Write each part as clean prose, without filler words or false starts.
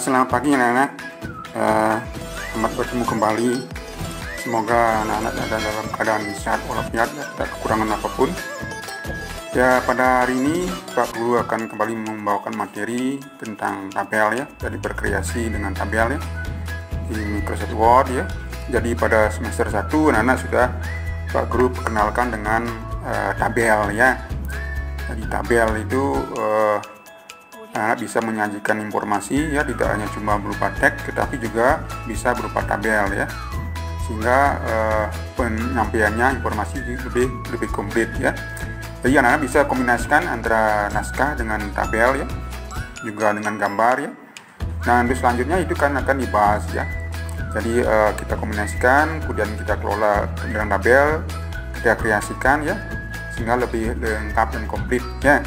Selamat pagi anak-anak, selamat bertemu kembali. Semoga anak-anak dalam keadaan sehat walafiat, tidak kekurangan apapun. Ya, pada hari ini Pak Guru akan kembali membawakan materi tentang tabel ya, jadi berkreasi dengan tabel ya di Microsoft Word ya. Jadi pada semester 1 anak-anak sudah Pak Guru perkenalkan dengan tabel ya. Jadi tabel itu bisa menyajikan informasi ya, tidak hanya cuma berupa teks tetapi juga bisa berupa tabel ya, sehingga penyampaiannya informasi lebih komplit ya. Jadi anak-anak bisa kombinasikan antara naskah dengan tabel ya, juga dengan gambar ya. Nah, untuk selanjutnya itu kan akan dibahas ya. Jadi kita kombinasikan, kemudian kita kelola dengan tabel, kita kreasikan ya, sehingga lebih lengkap dan komplit ya.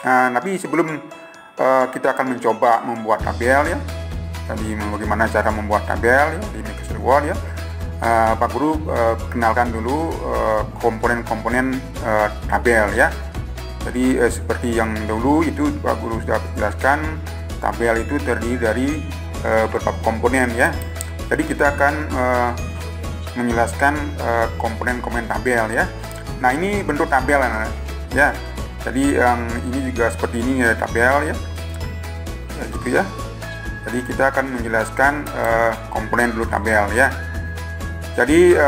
Nah, tapi sebelum kita akan mencoba membuat tabel ya. Jadi bagaimana cara membuat tabel ya di Microsoft Word ya. Pak Guru kenalkan dulu komponen-komponen tabel ya. Jadi seperti yang dulu itu Pak Guru sudah jelaskan, tabel itu terdiri dari beberapa komponen ya. Jadi kita akan menjelaskan komponen-komponen tabel ya. Nah, ini bentuk tabel ya. Jadi yang ini juga seperti ini ya, tabel ya, gitu ya. Jadi kita akan menjelaskan komponen dulu tabel ya. Jadi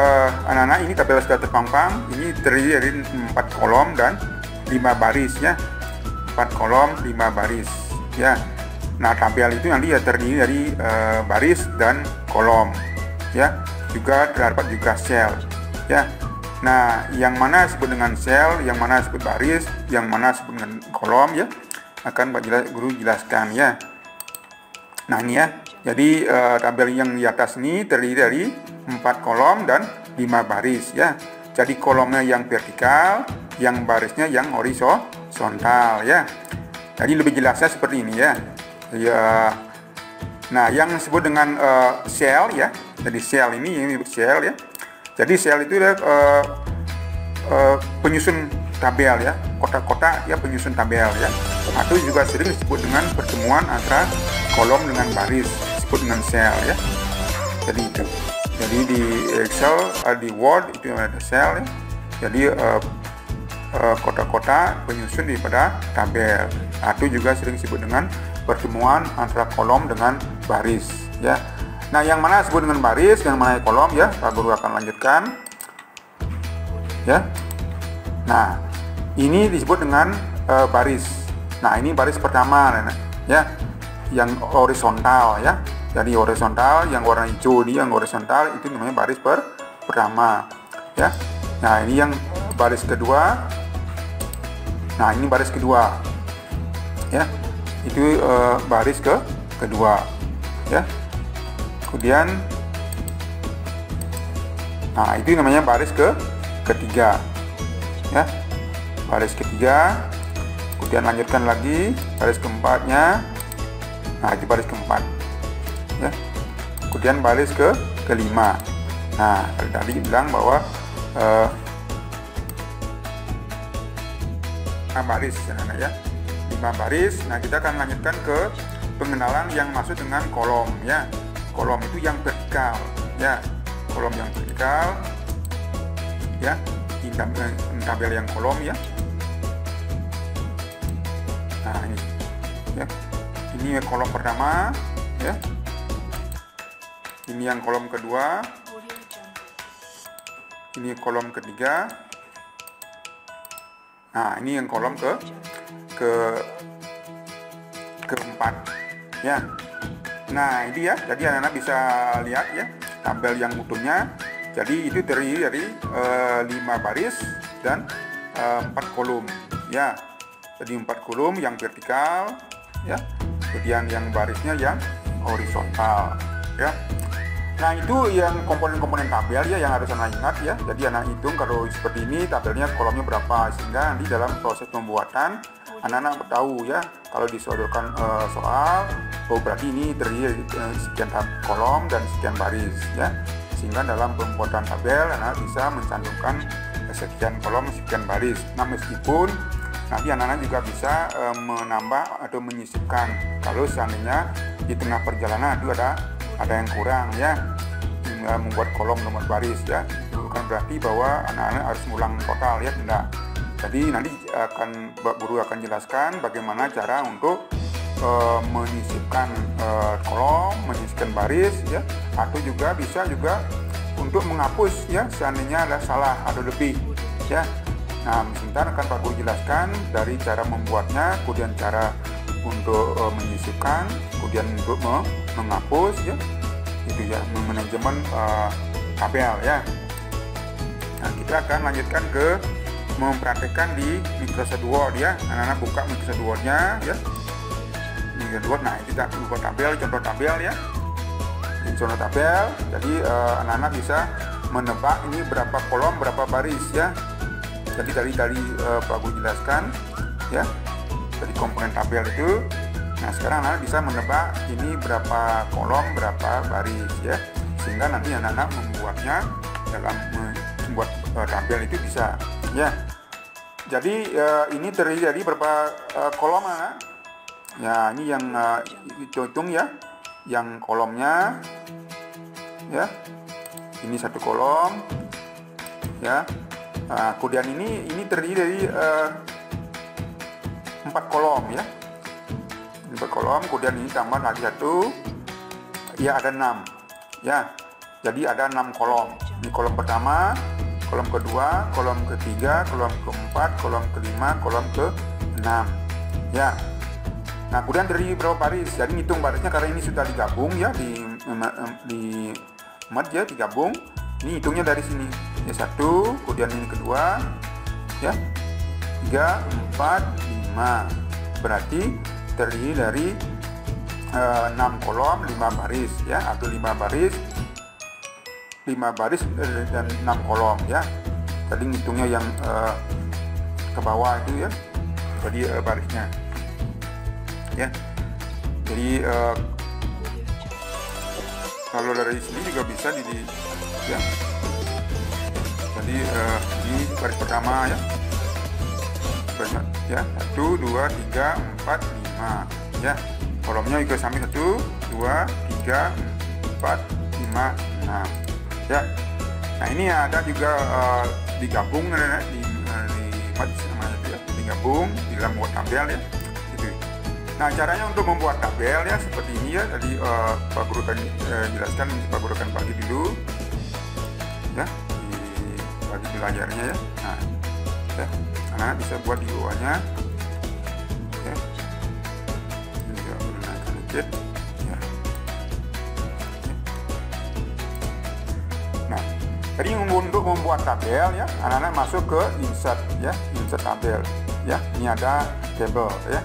anak-anak, ini tabel sudah terpampang. Ini terdiri dari 4 kolom dan 5 baris ya. 4 kolom 5 baris ya. Nah, tabel itu nanti ya terdiri dari baris dan kolom ya. Juga terdapat juga sel ya. Nah, yang mana disebut dengan sel, yang mana disebut baris, yang mana disebut dengan kolom ya, akan Pak Guru jelaskan ya. Nah, ini ya. Jadi tabel yang di atas ini terdiri dari 4 kolom dan 5 baris ya. Jadi kolomnya yang vertikal, yang barisnya yang horizontal ya. Jadi lebih jelasnya seperti ini ya. Nah, yang disebut dengan sel ya. Jadi sel ini sel ya. Jadi sel itu penyusun tabel ya, kotak-kotak ya, penyusun tabel ya. Atau juga sering disebut dengan pertemuan antara kolom dengan baris, disebut dengan sel ya. Jadi itu. Jadi di Excel, di Word itu ada sel ya. Jadi kotak-kotak penyusun daripada tabel. Atau juga sering disebut dengan pertemuan antara kolom dengan baris ya. Nah, yang mana disebut dengan baris, yang mana kolom ya, Pak Guru akan lanjutkan ya. Nah, ini disebut dengan baris. Nah, ini baris pertama ya, yang horizontal ya. Jadi horizontal, yang warna hijau ini yang horizontal, itu namanya baris pertama ya. Nah, ini yang baris kedua. Nah, ini baris kedua ya. Itu baris kedua ya. Kemudian, nah itu namanya baris ketiga ya, baris ketiga. Kemudian lanjutkan lagi baris keempatnya. Nah, itu baris keempat ya. Kemudian baris kelima. Nah, tadi bilang bahwa baris ya, 5 baris. Nah, kita akan lanjutkan ke pengenalan yang maksud dengan kolom ya. Kolom itu yang vertikal ya, kolom yang vertikal ya, di tabel yang kolom ya. Nah, ini ya, ini kolom pertama ya, ini yang kolom kedua, ini kolom ketiga. Nah, ini yang kolom keempat ya. Nah, ini ya, jadi anak-anak bisa lihat ya tabel yang utuhnya. Jadi itu terdiri dari 5 baris dan 4 kolom ya. Jadi 4 kolom yang vertikal ya, kemudian yang barisnya yang horizontal ya. Nah, itu yang komponen-komponen tabel ya yang harus anak ingat ya. Jadi anak hitung kalau seperti ini tabelnya kolomnya berapa, sehingga nanti dalam proses pembuatan anak-anak tahu ya, kalau disodorkan soal, oh berarti ini terdiri dari sekian kolom dan sekian baris ya, sehingga dalam pembuatan tabel anak bisa mencantumkan sekian kolom sekian baris. Nah, meskipun nanti anak-anak juga bisa menambah atau menyisipkan kalau seandainya di tengah perjalanan itu ada yang kurang ya, hingga membuat kolom nomor baris ya. Bukan berarti bahwa anak-anak harus ngulang total ya, tidak. Jadi nanti guru akan jelaskan bagaimana cara untuk menyisipkan kolom, menyisipkan baris ya, atau juga bisa juga untuk menghapus ya seandainya ada salah atau lebih ya. Nah, sebentar akan Pak Guru jelaskan dari cara membuatnya, kemudian cara untuk menyisipkan, kemudian untuk menghapus ya, itu ya, manajemen tabel ya. Nah, kita akan lanjutkan ke mempraktekkan di Microsoft Word ya. Anak-anak buka Microsoft Word-nya ya. Microsoft Word, nah kita buka tabel, contoh tabel ya. Ini contoh tabel, jadi anak-anak bisa menebak ini berapa kolom, berapa baris ya. Jadi dari Pak Guru jelaskan ya, dari komponen tabel itu. Nah, sekarang anak bisa menebak ini berapa kolom, berapa baris ya, sehingga nanti anak-anak membuatnya dalam membuat tabel itu bisa ya. Jadi ini terdiri dari berapa kolom anak? Ya, ini yang hitung ya, yang kolomnya ya, ini satu kolom ya. Kemudian ini terdiri dari 4 kolom ya, 4 kolom. Kemudian ini tambah lagi satu ya, ada 6 ya. Jadi ada 6 kolom. Ini kolom pertama, kolom kedua, kolom ketiga, kolom keempat, kolom kelima, kolom ke-6 ya. Nah, kemudian dari berapa baris? Jadi hitung barisnya karena ini sudah digabung ya, di merge ya, digabung. Ini hitungnya dari sini ya, 1, kemudian ini kedua ya, 3, 4, 5. Berarti terdiri dari 6 kolom 5 baris ya, atau 5 baris dan 6 kolom ya. Tadi ngitungnya yang ke bawah itu ya, jadi barisnya ya. Jadi kalau dari sini juga bisa ya. Jadi ini baris pertama ya, ya 1, 2, 3, 4, 5 ya. Kolomnya juga sampai 1, 2, 3, 4, 5, 6 ya. Nah, ini ada juga digabung di namanya itu ya, digabung di dalam membuat tabel ya gitu. Nah, caranya untuk membuat tabel ya seperti ini ya. Tadi Pak Guru akan jelaskan, Pak Guru akan bagi dulu ya, bagi di layarnya ya. Nah ya, anak bisa buat di bawahnya ya. Ini juga menaikkan dikit ya. Nah, jadi untuk membuat tabel ya, anak-anak masuk ke insert ya, insert tabel ya. Ini ada table ya,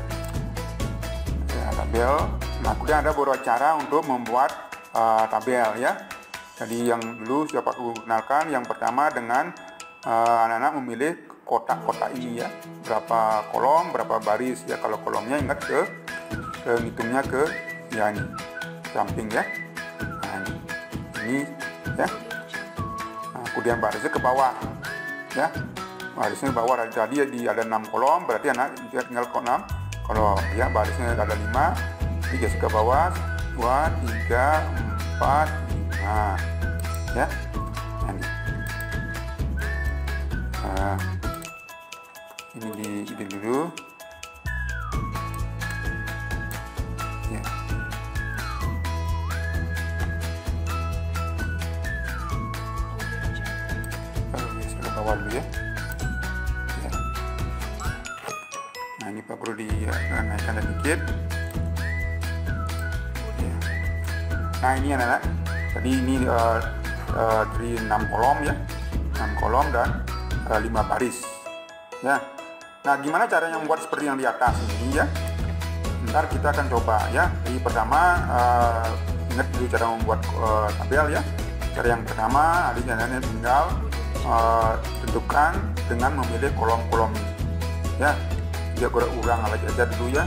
tabel. Nah, kemudian ada beberapa cara untuk membuat tabel ya. Jadi yang dulu sudah Pak Guru kenalkan, yang pertama dengan anak-anak memilih kotak-kotak ini ya, berapa kolom, berapa baris ya. Kalau kolomnya ingat ke hitungnya ke ya, ini samping ya. Nah, ini ya. Nah, kemudian barisnya ke bawah ya, barisnya ke bawah. Tadi ada 6 kolom, berarti anak tinggal 6 kolom ya. Barisnya ada 5, ini geser ke bawah, 2, 3, 4, 5 ya. Ini di dulu ya. Geser ke bawah dulu ya. Nah, ini Pak Guru naikkan sedikit ya. Nah, ini anak-anak, tadi ini dari 6 kolom ya, 6 kolom dan 5 baris ya. Nah, gimana caranya membuat seperti yang di atas ini ya? Ntar kita akan coba ya. Jadi pertama ingat dulu cara membuat tabel ya. Cara yang pertama, adik-adiknya tinggal tentukan dengan memilih kolom-kolom ini ya. Dia ulang aja dulu ya,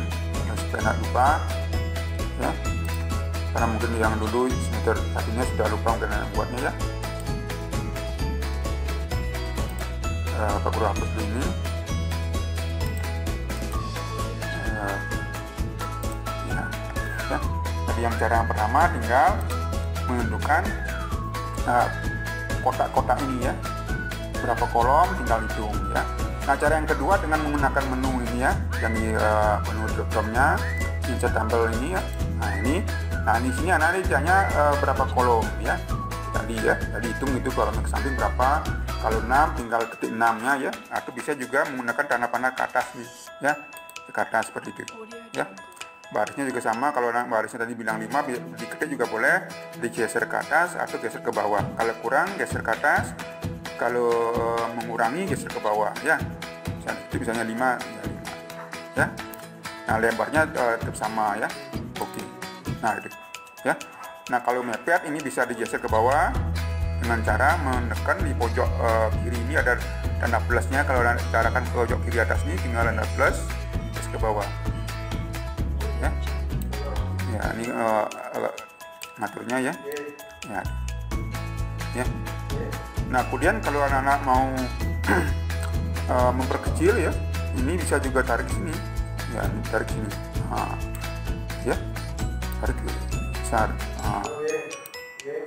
supaya nggak lupa ya. Karena mungkin yang dulu semester satunya sudah lupa mungkin buatnya ya. Pak Guru hapus dulu ini ya. Jadi yang cara yang pertama tinggal menentukan kotak-kotak ini ya, berapa kolom tinggal hitung ya. Nah, cara yang kedua dengan menggunakan menu ini ya, yang di menu drop-downnya, insert tabel ini ya. Nah di sini analisanya berapa kolom ya. Tadi hitung itu kolomnya ke samping berapa. Kalau 6 tinggal ketik 6-nya ya, atau bisa juga menggunakan tanda panah ke atas nih ya, ke atas seperti itu ya. Barisnya juga sama, kalau barisnya tadi bilang 5, diketik juga boleh, digeser ke atas atau geser ke bawah. Kalau kurang geser ke atas, kalau mengurangi geser ke bawah ya. Misalnya 5 ya. Nah, lebarnya tetap sama ya. Oke. Nah, itu ya. Nah, kalau mepet ini bisa digeser ke bawah dengan cara menekan di pojok kiri ini ada tanda plusnya. Kalau kita arahkan ke pojok kiri atas ini tinggal tanda plus, terus ke bawah. Ya. Ya, ini ngaturnya ya. Ya. Nah, kemudian kalau anak-anak mau memperkecil ya, ini bisa juga tarik sini. Ya, tarik sini. Ya. Tarik besar.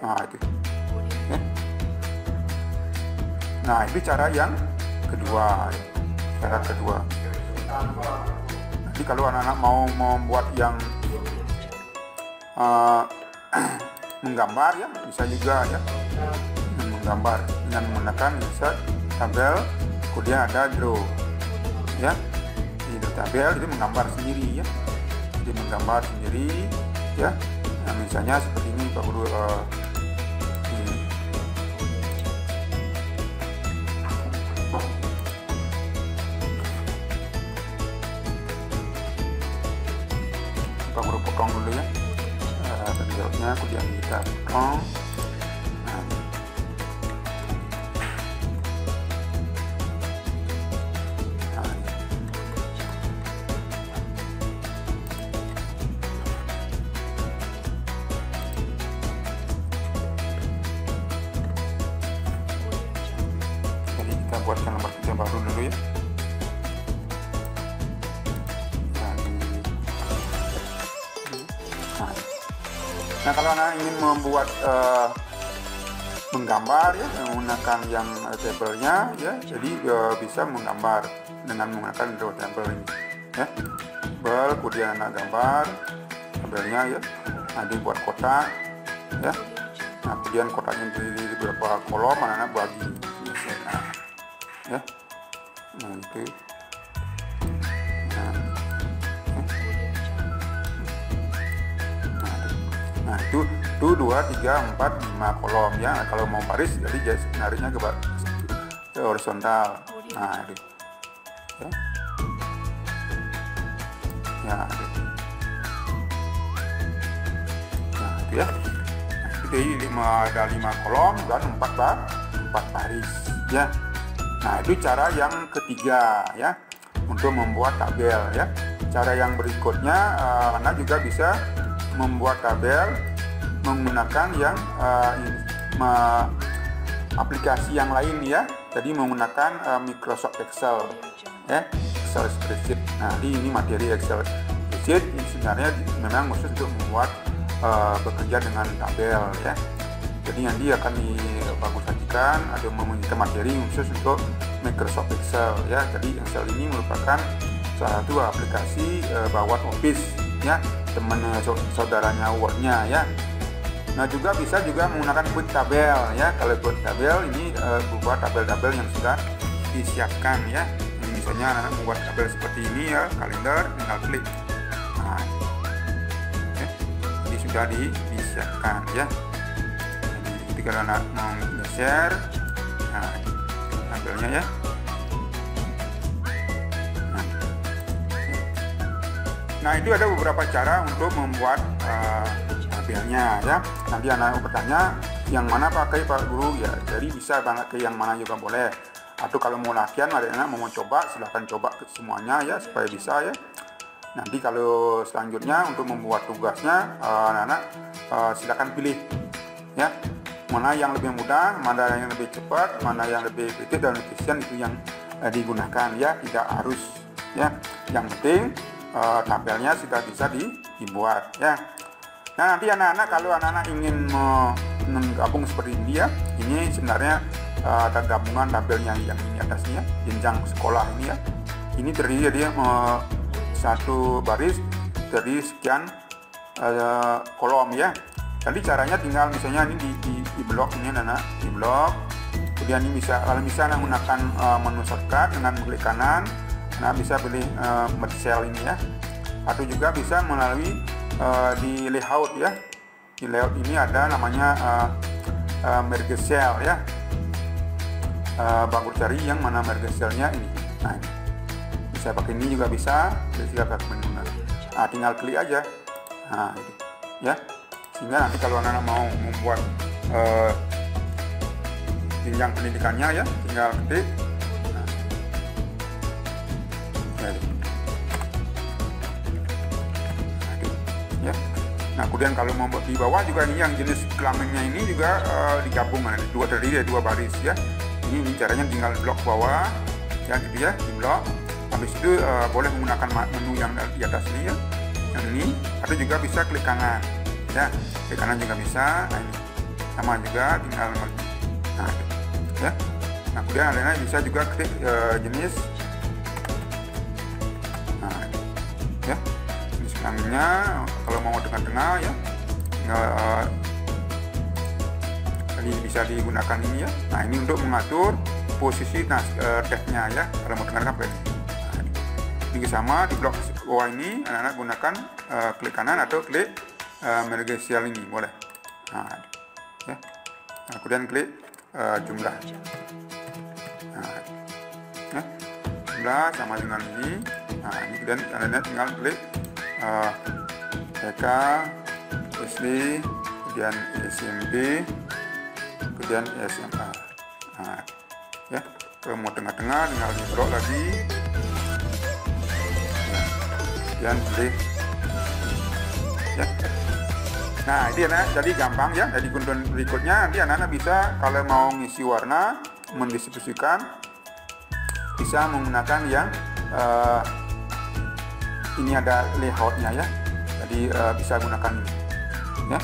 Itu. Ya. Nah, itu cara yang kedua. Cara kedua. Jadi kalau anak-anak mau membuat yang menggambar ya, bisa juga ya. Menggambar dengan menggunakan insert tabel, kemudian ada draw ya. Di tabel itu menggambar sendiri ya, jadi menggambar sendiri ya. Nah, misalnya seperti ini Pak Guru, ini. Pak Guru potong dulu ya tabelnya, kemudian kita potong. Buatkan nomor kerja baru dulu ya. Nah, kalau anak ingin membuat menggambar ya, menggunakan yang tabelnya ya, jadi bisa menggambar dengan menggunakan draw table ini ya. Kemudian anak gambar tabelnya ya, nah dibuat kotak ya. Nah, kemudian kotaknya di beberapa kolom, anak-anak bagi ya. Nah, itu nah itu 2, 3, 4, 5 kolom ya. Nah, kalau mau baris jadi nariknya ke horizontal. Nah, itu ya. Ya, itu. Nah, itu ya. Nah, itu ada 5 kolom dan 4 baris ya. Nah, itu cara yang ketiga ya, untuk membuat tabel ya. Cara yang berikutnya, anak juga bisa membuat tabel menggunakan yang aplikasi yang lain ya. Jadi menggunakan Microsoft Excel ya, Excel spreadsheet. Nah, ini materi Excel spreadsheet ini sebenarnya memang khusus untuk membuat bekerja dengan tabel ya. Jadi nanti akan disajikan ada memiliki materi khusus untuk Microsoft Excel ya. Jadi Excel ini merupakan salah satu aplikasi bawaan Office ya, teman saudaranya Word-nya ya. Nah, juga bisa juga menggunakan quick tabel ya. Kalau quick tabel ini berupa tabel-tabel yang sudah disiapkan ya. Ini misalnya anak membuat tabel seperti ini ya, kalender, tinggal klik. Nah, ya. Jadi sudah disiapkan ya. Kalau anak mau share, nah, tabelnya ya. Nah, itu ada beberapa cara untuk membuat tabelnya ya. Nanti anak bertanya yang mana pakai Pak Guru ya. Jadi bisa banget ke yang mana juga boleh. Atau kalau mau latihan, anak mau coba, silahkan coba ke semuanya ya supaya bisa ya. Nanti kalau selanjutnya untuk membuat tugasnya, anak-anak silahkan pilih ya. Mana yang lebih mudah, mana yang lebih cepat, mana yang lebih efektif dan efisien, itu yang digunakan ya. Tidak harus ya. Yang penting tabelnya sudah bisa dibuat ya. Nah, nanti anak-anak kalau anak-anak ingin menggabung seperti ini ya, ini sebenarnya ada gabungan tabelnya yang ini atasnya, jenjang sekolah ini ya. Ini terdiri dari satu baris dari sekian kolom ya. Jadi caranya tinggal misalnya ini di blok ini anak, di blok. Kemudian ini bisa, kalau misalnya menggunakan menu shortcut dengan klik kanan, nah bisa pilih merge cell ini ya. Atau juga bisa melalui di layout ya. Di layout ini ada namanya merge cell ya. Bagus cari yang mana merge cellnya ini. Nah, ini bisa pakai ini juga bisa, bisa pakai menu. Nah, tinggal klik aja. Nah, ini ya. Sehingga nanti kalau anak-anak mau membuat jenjang pendidikannya ya, tinggal ketik. Nah, ya. Nah, kemudian kalau mau di bawah juga ini yang jenis kelaminnya ini juga digabung, terdiri dari dua baris ya. Ini caranya tinggal blok bawah ya gitu ya, di blok. Habis itu boleh menggunakan menu yang di atas ini ya, yang ini. Atau juga bisa klik kanan ya, klik kanan juga bisa. Nah, ini sama juga tinggal nah ya. Nah, kemudian anak bisa juga klik jenis nah ya, jenis kelaminnya kalau mau tengah-tengah ya, jadi bisa digunakan ini ya. Nah, ini untuk mengatur posisi tabnya ya, kalau mau tengah-tengah ini. Nah, ini sama di blok bawah ini anak-anak gunakan klik kanan atau klik merge cell ini boleh. Nah, ya. Nah, kemudian klik jumlah. Nah, ya. Jumlah sama dengan ini. Nah, ini kemudian anak-anak tinggal klik TK, SD, kemudian SMP, kemudian SMA. Nah, ya. Kalau mau tengah-tengah tinggal di blok lagi. Kemudian pilih ya. Nah, ini anak jadi gampang ya. Jadi untuk berikutnya nanti anak-anak bisa kalau mau ngisi warna, mendistribusikan, bisa menggunakan yang ini ada layoutnya ya. Jadi bisa gunakan ini ya.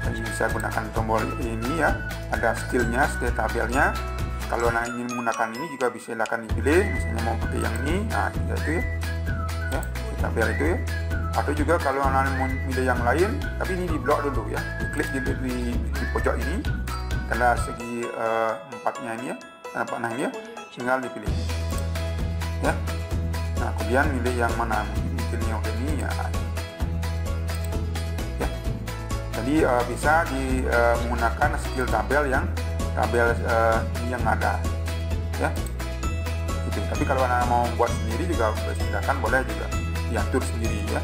Jadi bisa gunakan tombol ini ya. Ada skillnya, skill tabelnya. Kalau anak ingin menggunakan ini juga bisa silakan dipilih. Misalnya mau pakai yang ini, nah itu ya. Ya, tabel itu ya. Atau juga kalau anak mau pilih yang lain, tapi ini di blok dulu ya, diklik di pojok ini, karena segi empatnya ini ya, panah ini ya, tinggal dipilih ya. Nah, kemudian pilih yang mana, pilih yang ini ya. Ya. Jadi bisa menggunakan skill tabel yang yang ada ya. Gitu. Tapi kalau anak mau buat sendiri juga silakan, boleh juga diatur sendiri ya.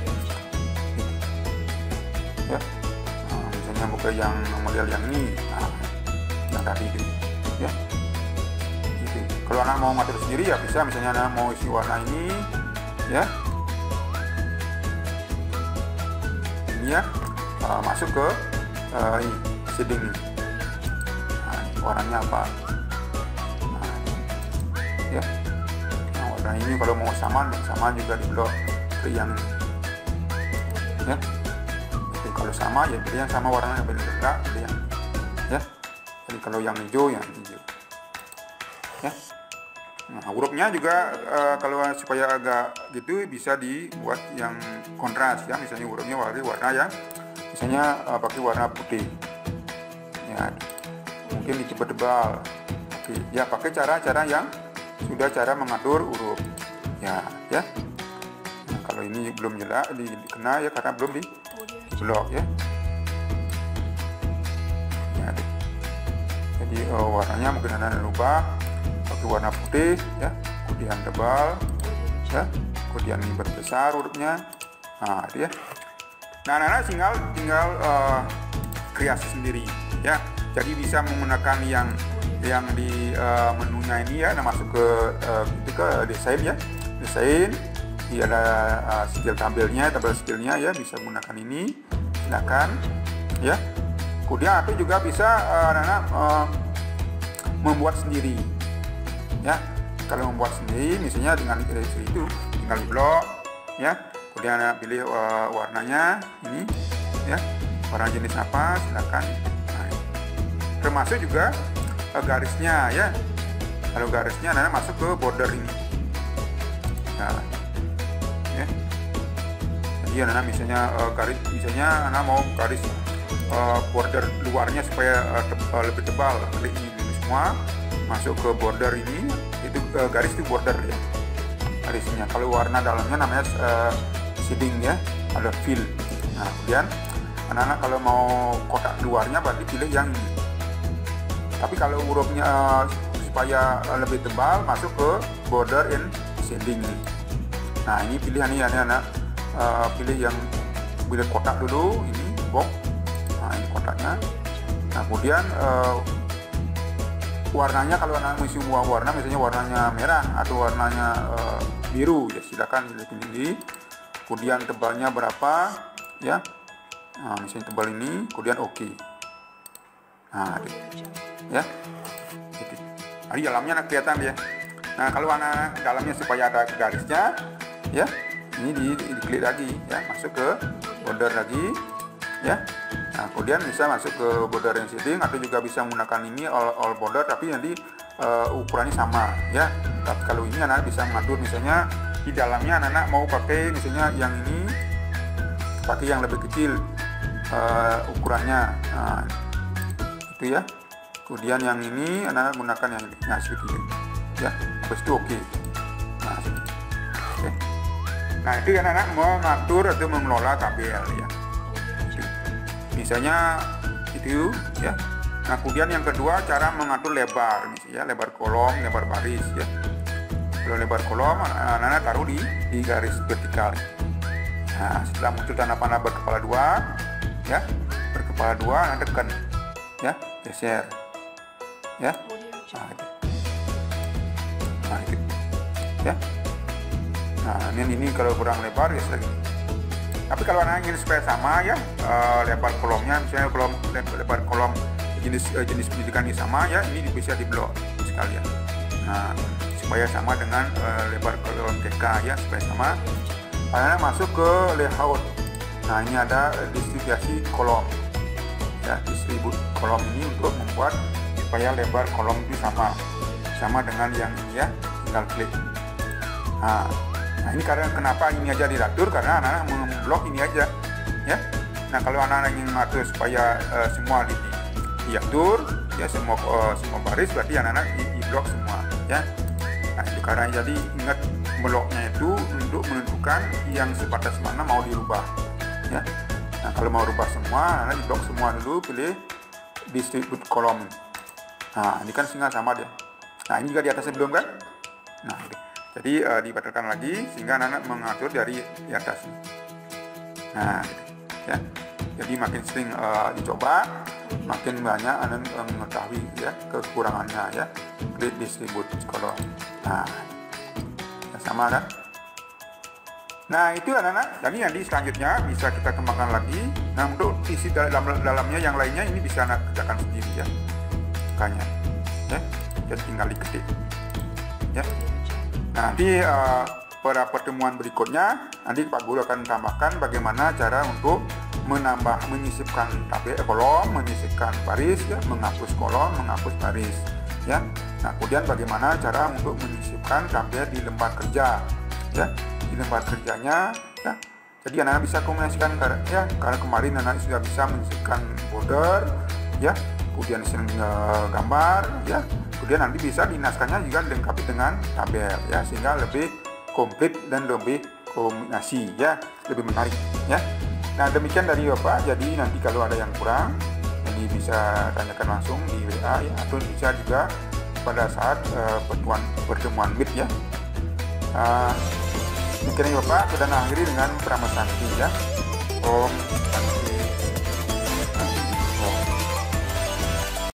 Ya. Nah, misalnya buka yang model yang ini, nah, yang tadi itu ya. Gitu. Kalau anak mau ngatur sendiri ya bisa, misalnya anak mau isi warna ini ya, ini ya, masuk ke ini shading ini. Nah, warnanya apa? Nah, ya. Nah, warna ini kalau mau sama juga di blok yang ini ya. Jadi kalau sama ya pilih yang sama warnanya, pilih enggak pilih yang ya. Jadi kalau yang hijau yang hijau ya. Nah, hurufnya juga kalau supaya agak gitu bisa dibuat yang kontras ya. Misalnya hurufnya warna yang misalnya pakai warna putih ya, mungkin ditebal-tebal. Oke ya, pakai cara-cara yang sudah cara mengatur huruf ya. Nah, kalau ini belum jelas dikena ya, karena belum di blok ya. Jadi warnanya mungkin ada lupa pakai warna putih ya, kemudian tebal ya, kemudian ini berbesar hurufnya. Nah, itu ya. Nah, anak-anak tinggal kreasi sendiri ya. Jadi bisa menggunakan yang di menunya ini ya. Nah, masuk ke desain ya, desain. Ini ada skill tabelnya, tabel skillnya ya, bisa menggunakan ini, silakan ya. Kemudian atau juga bisa anak-anak membuat sendiri ya. Kalau membuat sendiri misalnya dengan itu tinggal di blok ya, kemudian anak pilih warnanya ini ya, warna jenis apa silakan. Nah, termasuk juga garisnya ya. Kalau garisnya anak masuk ke border ini. Nah, ya. Jadi anak misalnya garis, misalnya anak mau garis border luarnya supaya lebih tebal, klik ini semua masuk ke border ini, itu garis itu border ya garisnya. Kalau warna dalamnya namanya shading ya, ada fill. Nah, kemudian anak-anak kalau mau kotak luarnya berarti pilih yang ini. Tapi kalau hurufnya supaya lebih tebal masuk ke border and shading ini. Nah, ini pilihan ini anak-anak pilih yang pilih kotak dulu, ini box. Nah, ini kotaknya. Nah, kemudian warnanya kalau anak mengisi semua warna, misalnya warnanya merah atau warnanya biru, ya silakan pilih. Kemudian tebalnya berapa, ya. Nah, misalnya tebal ini, kemudian oke. Nah, ya. Jadi dalamnya anak kelihatan ya. Nah, kalau anak dalamnya supaya ada garisnya, ya, ini diklik lagi, ya, masuk ke border lagi, ya. Nah, kemudian bisa masuk ke border and shading, atau juga bisa menggunakan ini all border, tapi nanti ukurannya sama ya. Tapi kalau ini anak bisa mengatur, misalnya di dalamnya anak mau pakai misalnya yang ini pakai yang lebih kecil ukurannya. Nah, itu ya. Kemudian yang ini anak gunakan yang ini, nah seperti ini ya. Habis itu oke. Nah, oke. Nah, itu anak mau mengatur atau mengelola tabel ya. Misalnya itu ya. Nah, kemudian yang kedua cara mengatur lebar, misalnya lebar kolom, lebar baris ya. Kalau lebar kolom anak-anak taruh di garis vertikal. Nah, setelah muncul tanda panah berkepala dua ya, berkepala dua anak tekan ya, geser ya. Nah, itu. Nah, itu ya. Nah, ini kalau kurang lebar ya lagi. Tapi kalau anak ingin supaya sama ya, lebar kolomnya, misalnya lebar kolom jenis pendidikan ini sama ya, ini bisa diblok sekalian. Nah, supaya sama dengan lebar kolom TK ya, supaya sama. Anak masuk ke layout. Nah, ini ada distribusi kolom ya, distribut kolom ini untuk membuat supaya lebar kolom itu sama dengan yang ini ya, tinggal klik. Nah, ini karena kenapa ini aja diatur, karena anak-anak memblok ini aja ya. Nah, kalau anak-anak ingin mengatur supaya semua diatur ya, semua baris, berarti anak-anak diblok semua ya. Nah, itu karena jadi ingat bloknya itu untuk menentukan yang sebatas mana mau dirubah ya. Nah, kalau mau rubah semua, anak diblok semua dulu, pilih distribute kolom. Nah, ini kan sehingga sama dia. Nah, ini juga di atasnya belum kan? Nah, jadi dibatalkan lagi sehingga anak-anak mengatur dari di atas. Nah, ya. Jadi makin sering dicoba, makin banyak anak mengetahui ya kekurangannya ya. Klik distribute kolom. Nah, ya sama kan? Nah, itu anak-anak. Jadi nanti selanjutnya bisa kita kembangkan lagi. Nah, untuk isi dalamnya yang lainnya ini bisa anak kerjakan sendiri ya. Makanya, ya. Jadi tinggal diketik. Ya. Nanti pada pertemuan berikutnya nanti Pak Guru akan tambahkan bagaimana cara untuk menyisipkan tabel kolom, menyisipkan baris ya, menghapus kolom, menghapus baris ya. Nah, kemudian bagaimana cara untuk menyisipkan tabel di lembar kerja ya, di lembar kerjanya ya. Jadi anak bisa kombinasikan ya, karena kemarin anak sudah bisa menyisipkan border ya, kemudian gambar ya. Kemudian nanti bisa dinaskahnya juga dilengkapi dengan tabel ya, sehingga lebih komplit dan lebih kombinasi ya, lebih menarik ya. Nah, demikian dari Bapak. Jadi nanti kalau ada yang kurang, jadi bisa tanyakan langsung di WA ya, atau bisa juga pada saat pertemuan Meet ya. Demikian Bapak, sudah akhiri dengan Prama Santi ya. Om Santi.